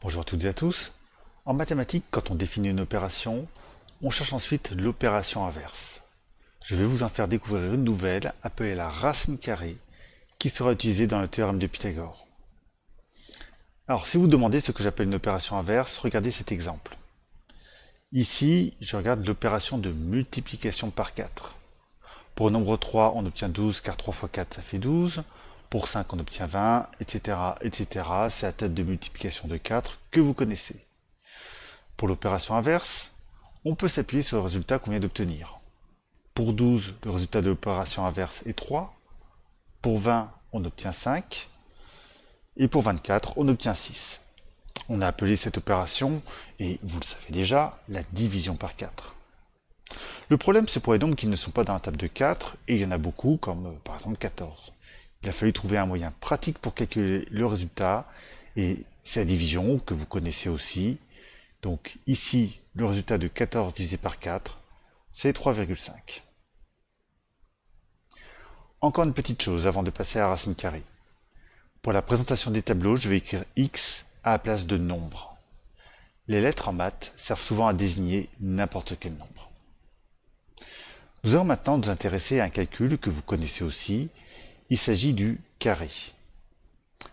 Bonjour à toutes et à tous. En mathématiques, quand on définit une opération, on cherche ensuite l'opération inverse. Je vais vous en faire découvrir une nouvelle appelée la racine carrée qui sera utilisée dans le théorème de Pythagore. Alors si vous demandez ce que j'appelle une opération inverse, regardez cet exemple. Ici, je regarde l'opération de multiplication par 4. Pour le nombre 3, on obtient 12 car 3 fois 4 ça fait 12. Pour 5, on obtient 20, etc. etc. C'est la table de multiplication de 4 que vous connaissez. Pour l'opération inverse, on peut s'appuyer sur le résultat qu'on vient d'obtenir. Pour 12, le résultat de l'opération inverse est 3. Pour 20, on obtient 5. Et pour 24, on obtient 6. On a appelé cette opération, et vous le savez déjà, la division par 4. Le problème, c'est pour les nombres qui ne sont pas dans la table de 4, et il y en a beaucoup, comme par exemple 14. Il a fallu trouver un moyen pratique pour calculer le résultat, et c'est la division que vous connaissez aussi. Donc ici, le résultat de 14 divisé par 4, c'est 3,5. Encore une petite chose avant de passer à la racine carrée. Pour la présentation des tableaux, je vais écrire x à la place de nombre. Les lettres en maths servent souvent à désigner n'importe quel nombre. Nous allons maintenant nous intéresser à un calcul que vous connaissez aussi. Il s'agit du carré.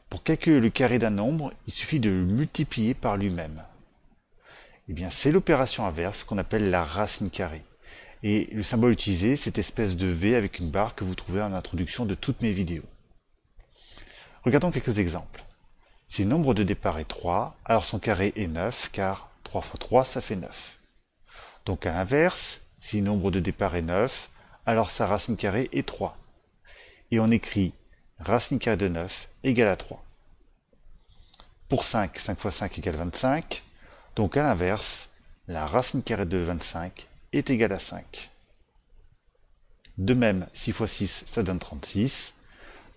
Pour calculer le carré d'un nombre, il suffit de le multiplier par lui-même. Eh bien, c'est l'opération inverse qu'on appelle la racine carrée. Et le symbole utilisé, c'est cette espèce de V avec une barre que vous trouvez en introduction de toutes mes vidéos. Regardons quelques exemples. Si le nombre de départ est 3, alors son carré est 9, car 3 fois 3, ça fait 9. Donc à l'inverse, si le nombre de départ est 9, alors sa racine carrée est 3. Et on écrit racine carrée de 9 égale à 3. Pour 5, 5 fois 5 égale 25. Donc à l'inverse, la racine carrée de 25 est égale à 5. De même, 6 fois 6, ça donne 36.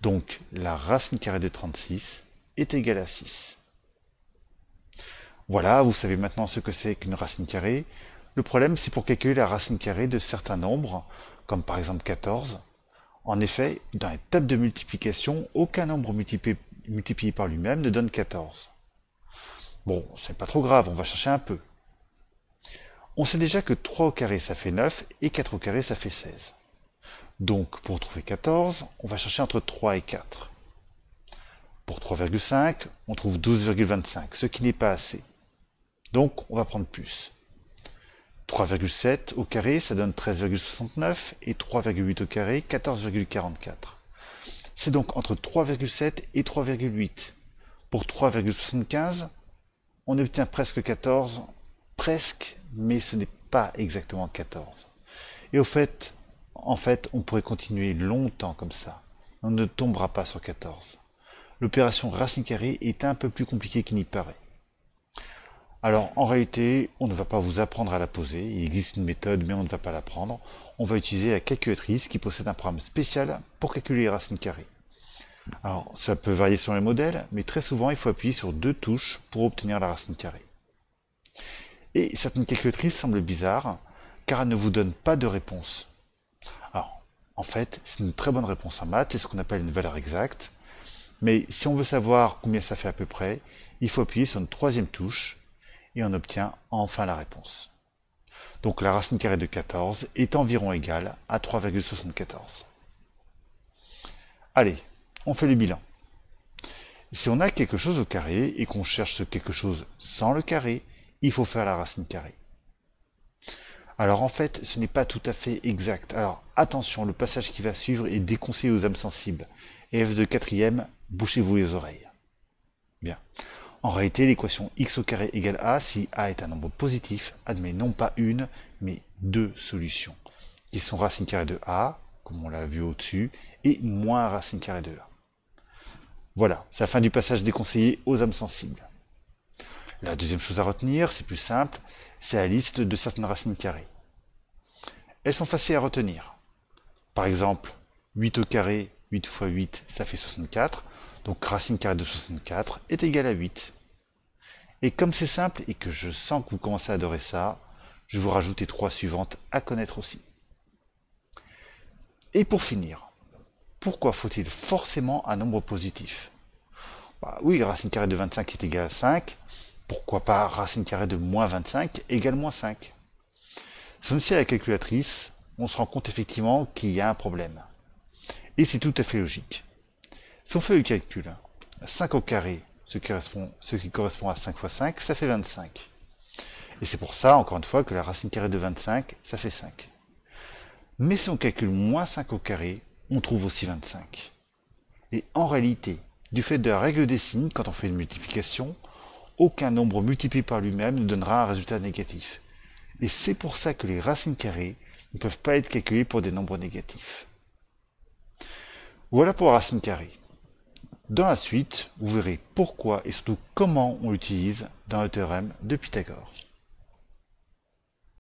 Donc la racine carrée de 36 est égale à 6. Voilà, vous savez maintenant ce que c'est qu'une racine carrée. Le problème, c'est pour calculer la racine carrée de certains nombres, comme par exemple 14. En effet, dans les tables de multiplication, aucun nombre multiplié par lui-même ne donne 14. Bon, c'est pas trop grave, on va chercher un peu. On sait déjà que 3 au carré ça fait 9 et 4 au carré ça fait 16. Donc pour trouver 14, on va chercher entre 3 et 4. Pour 3,5, on trouve 12,25, ce qui n'est pas assez. Donc on va prendre plus. 3,7 au carré, ça donne 13,69 et 3,8 au carré, 14,44. C'est donc entre 3,7 et 3,8. Pour 3,75, on obtient presque 14, presque, mais ce n'est pas exactement 14. Et en fait, on pourrait continuer longtemps comme ça. On ne tombera pas sur 14. L'opération racine carrée est un peu plus compliquée qu'il n'y paraît. Alors en réalité, on ne va pas vous apprendre à la poser, il existe une méthode mais on ne va pas l'apprendre. On va utiliser la calculatrice qui possède un programme spécial pour calculer les racines carrées. Alors ça peut varier sur les modèles, mais très souvent il faut appuyer sur 2 touches pour obtenir la racine carrée. Et certaines calculatrices semblent bizarres, car elles ne vous donnent pas de réponse. Alors, en fait, c'est une très bonne réponse en maths, c'est ce qu'on appelle une valeur exacte. Mais si on veut savoir combien ça fait à peu près, il faut appuyer sur une 3e touche, et on obtient enfin la réponse. Donc la racine carrée de 14 est environ égale à 3,74. Allez, on fait le bilan. Si on a quelque chose au carré et qu'on cherche ce quelque chose sans le carré, il faut faire la racine carrée. Alors en fait, ce n'est pas tout à fait exact. Alors attention, le passage qui va suivre est déconseillé aux âmes sensibles. Élèves de 4e, bouchez-vous les oreilles. Bien. En réalité, l'équation x au carré égale a si a est un nombre positif admet non pas une, mais 2 solutions, qui sont racine carrée de a, comme on l'a vu au-dessus, et moins racine carrée de a. Voilà, c'est la fin du passage déconseillé aux âmes sensibles. La deuxième chose à retenir, c'est plus simple, c'est la liste de certaines racines carrées. Elles sont faciles à retenir. Par exemple, 8 au carré, 8 fois 8, ça fait 64, donc racine carrée de 64 est égale à 8. Et comme c'est simple et que je sens que vous commencez à adorer ça, je vous rajoute les 3 suivantes à connaître aussi. Et pour finir, pourquoi faut-il forcément un nombre positif? Oui, racine carrée de 25 est égale à 5, Pourquoi pas racine carrée de moins 25 égale moins 5? Si on essaie à la calculatrice, on se rend compte effectivement qu'il y a un problème. Et c'est tout à fait logique. Si on fait le calcul, 5 au carré, ce qui correspond à 5 fois 5, ça fait 25. Et c'est pour ça, encore une fois, que la racine carrée de 25, ça fait 5. Mais si on calcule moins 5 au carré, on trouve aussi 25. Et en réalité, du fait de la règle des signes, quand on fait une multiplication, aucun nombre multiplié par lui-même ne donnera un résultat négatif. Et c'est pour ça que les racines carrées ne peuvent pas être calculées pour des nombres négatifs. Voilà pour la racine carrée. Dans la suite, vous verrez pourquoi et surtout comment on l'utilise dans le théorème de Pythagore.